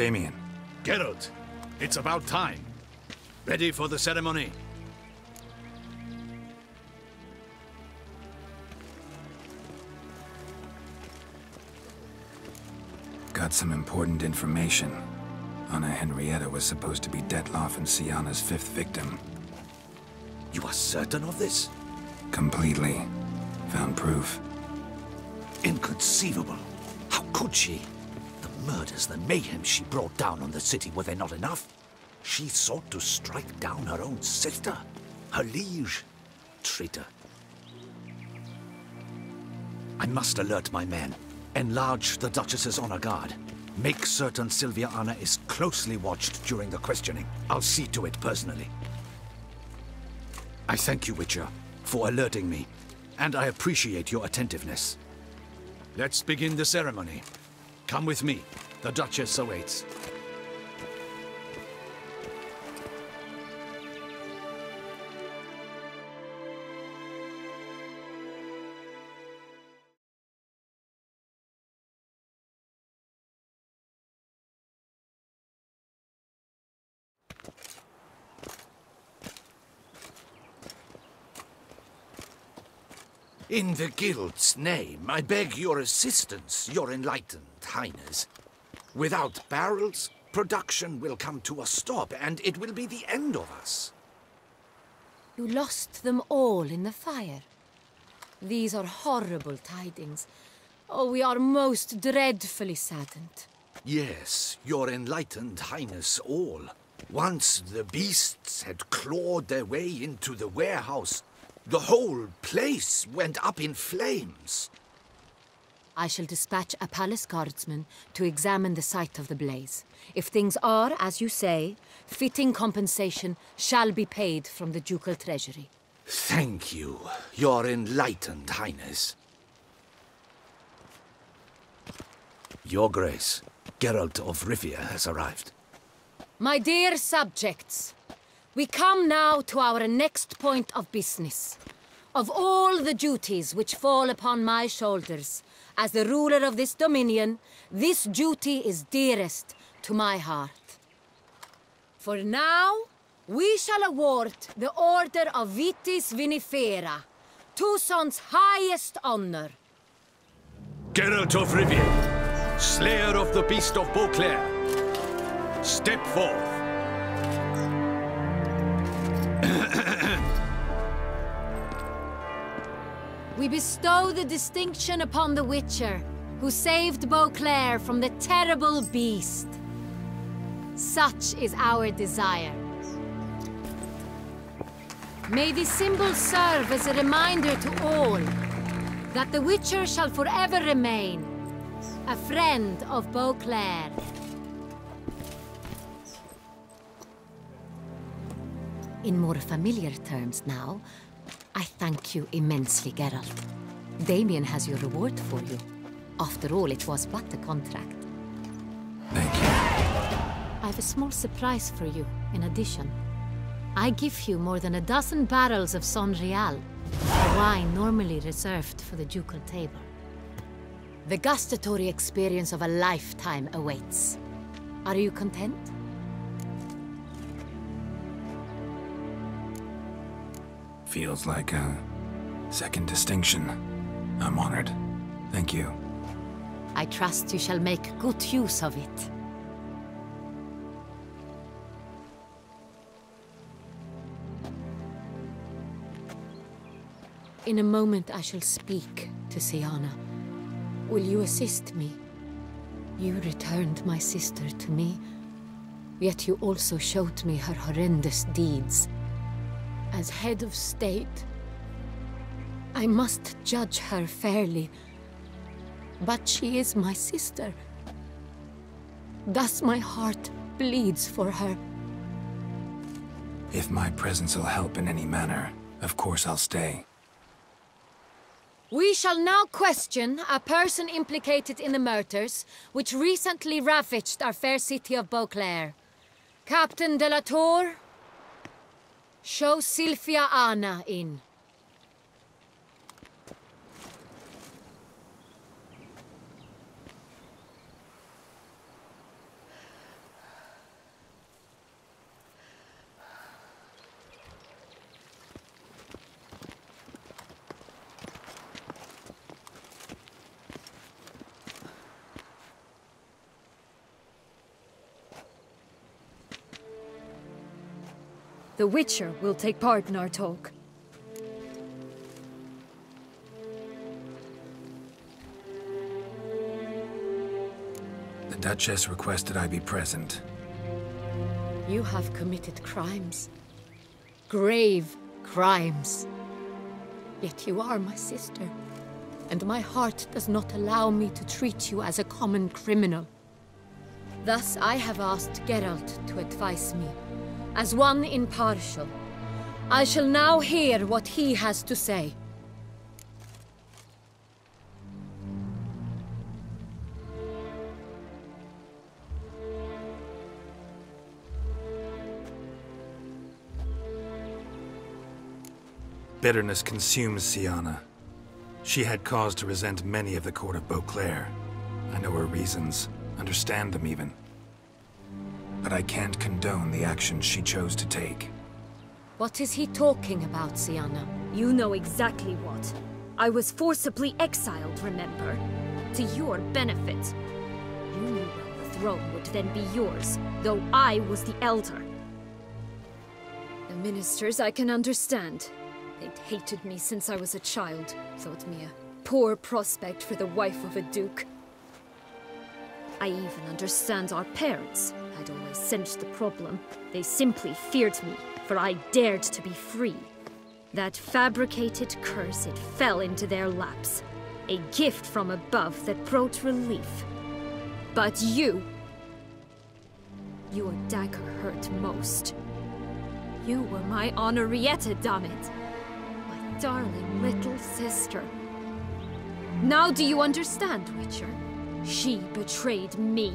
Damien. Geralt, it's about time. Ready for the ceremony? Got some important information. Anna Henrietta was supposed to be Detloff and Syanna's 5th victim. You are certain of this? Completely. Found proof. Inconceivable. How could she? The murders, the mayhem she brought down on the city, were they not enough? She sought to strike down her own sister, her liege. Traitor. I must alert my men. Enlarge the Duchess's honor guard. Make certain Sylvia Anna is closely watched during the questioning. I'll see to it personally. I thank you, Witcher, for alerting me, and I appreciate your attentiveness. Let's begin the ceremony. Come with me. The Duchess awaits. In the Guild's name, I beg your assistance, your enlightened highness. Without barrels, production will come to a stop, and it will be the end of us. You lost them all in the fire. These are horrible tidings. Oh, we are most dreadfully saddened. Yes, your enlightened highness all. Once the beasts had clawed their way into the warehouse, the whole place went up in flames. I shall dispatch a palace guardsman to examine the site of the blaze. If things are, as you say, fitting compensation shall be paid from the ducal treasury. Thank you, your enlightened highness. Your Grace, Geralt of Rivia has arrived. My dear subjects, we come now to our next point of business. Of all the duties which fall upon my shoulders, as the ruler of this dominion, this duty is dearest to my heart. For now, we shall award the Order of Vitis Vinifera, Tuson's highest honor. Geralt of Rivia, slayer of the beast of Beauclair, step forth. We bestow the distinction upon the Witcher, who saved Beauclair from the terrible beast. Such is our desire. May the symbol serve as a reminder to all that the Witcher shall forever remain a friend of Beauclair. In more familiar terms now, I thank you immensely, Geralt. Damien has your reward for you. After all, it was but a contract. Thank you. I have a small surprise for you, in addition. I give you more than a dozen barrels of Son Real, a wine normally reserved for the ducal table. The gustatory experience of a lifetime awaits. Are you content? Feels like a second distinction. I'm honored. Thank you. I trust you shall make good use of it. In a moment I shall speak to Syanna. Will you assist me? You returned my sister to me, yet you also showed me her horrendous deeds. As head of state, I must judge her fairly, but she is my sister. Thus my heart bleeds for her. If my presence will help in any manner, of course I'll stay. We shall now question a person implicated in the murders which recently ravaged our fair city of Beauclair. Captain de la Tour, show Sylvia Anna in. The Witcher will take part in our talk. The Duchess requested I be present. You have committed crimes. Grave crimes. Yet you are my sister, and my heart does not allow me to treat you as a common criminal. Thus I have asked Geralt to advise me, as one impartial. I shall now hear what he has to say. Bitterness consumes Syanna. She had cause to resent many of the court of Beauclair. I know her reasons, understand them even. But I can't condone the actions she chose to take. What is he talking about, Syanna? You know exactly what. I was forcibly exiled, remember? To your benefit. You knew well the throne would then be yours, though I was the elder. The ministers I can understand. They'd hated me since I was a child, thought me a poor prospect for the wife of a duke. I even understand our parents. I'd always sensed the problem. They simply feared me, for I dared to be free. That fabricated curse, it fell into their laps. A gift from above that brought relief. But you... Your dagger hurt most. You were my Henrietta, damn it. My darling little sister. Now do you understand, Witcher? She betrayed me.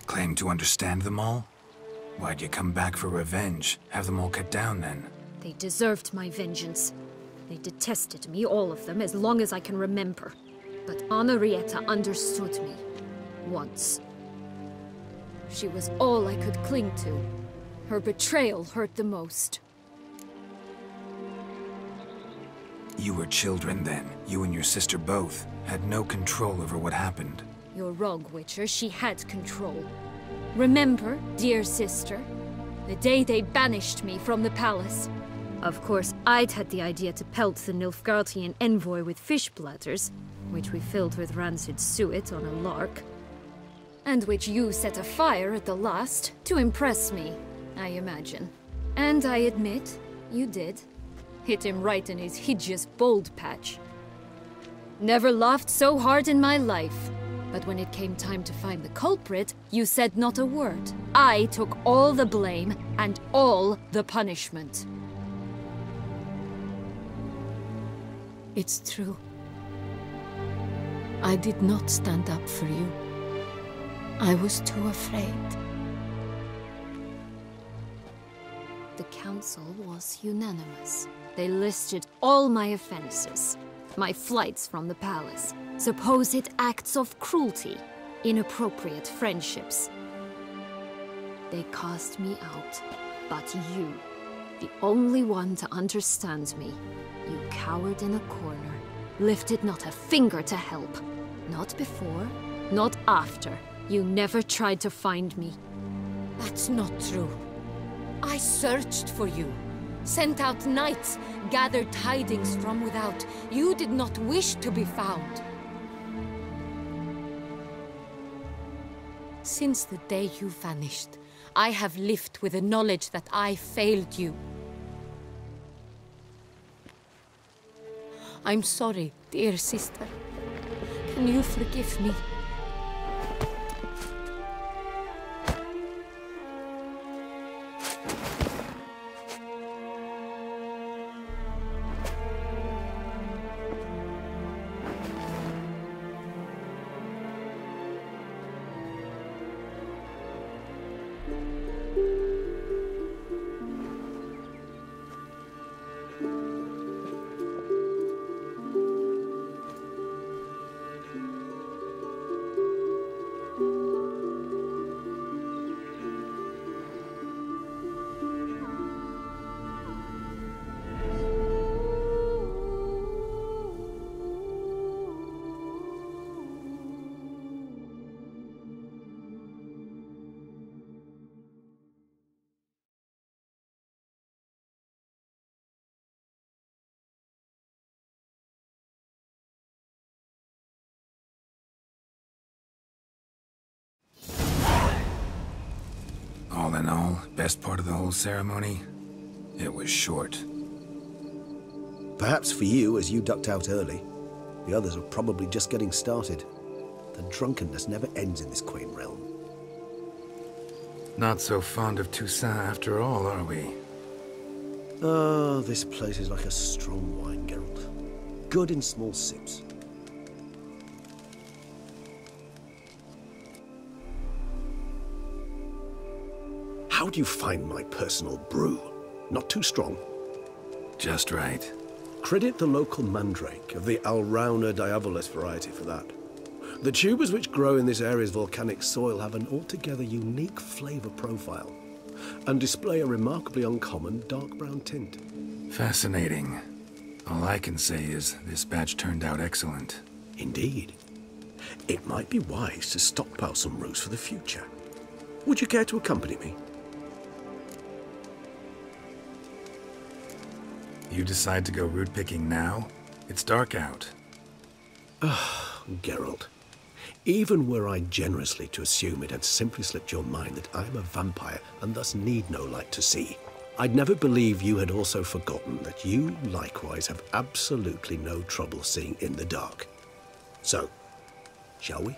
Claim to understand them all? Why'd you come back for revenge? Have them all cut down then? They deserved my vengeance. They detested me, all of them, as long as I can remember. But Henrietta understood me. Once. She was all I could cling to. Her betrayal hurt the most. You were children then. You and your sister both had no control over what happened. You're wrong, Witcher. She had control. Remember, dear sister, the day they banished me from the palace. Of course, I'd had the idea to pelt the Nilfgaardian envoy with fish bladders, which we filled with rancid suet on a lark. And which you set afire at the last, to impress me, I imagine. And I admit, you did. Hit him right in his hideous bald patch. Never laughed so hard in my life. But when it came time to find the culprit, you said not a word. I took all the blame and all the punishment. It's true. I did not stand up for you. I was too afraid. The council was unanimous. They listed all my offenses. My flights from the palace, supposed acts of cruelty, inappropriate friendships. They cast me out, but you, the only one to understand me, you cowered in a corner, lifted not a finger to help. Not before, not after. You never tried to find me. That's not true. I searched for you. Sent out knights, gathered tidings from without. You did not wish to be found. Since the day you vanished, I have lived with the knowledge that I failed you. I'm sorry, dear sister. Can you forgive me? in all, best part of the whole ceremony, it was short. Perhaps for you, as you ducked out early. The others are probably just getting started. The drunkenness never ends in this quaint realm. Not so fond of Toussaint after all, are we? Oh, this place is like a strong wine, Geralt. Good in small sips. How do you find my personal brew? Not too strong? Just right. Credit the local mandrake of the Alrauna diavolis variety for that. The tubers which grow in this area's volcanic soil have an altogether unique flavor profile and display a remarkably uncommon dark brown tint. Fascinating. All I can say is this batch turned out excellent. Indeed. It might be wise to stockpile some roots for the future. Would you care to accompany me? You decide to go root picking now? It's dark out. Geralt, even were I generously to assume it had simply slipped your mind that I am a vampire and thus need no light to see, I'd never believe you had also forgotten that you likewise have absolutely no trouble seeing in the dark. So, shall we?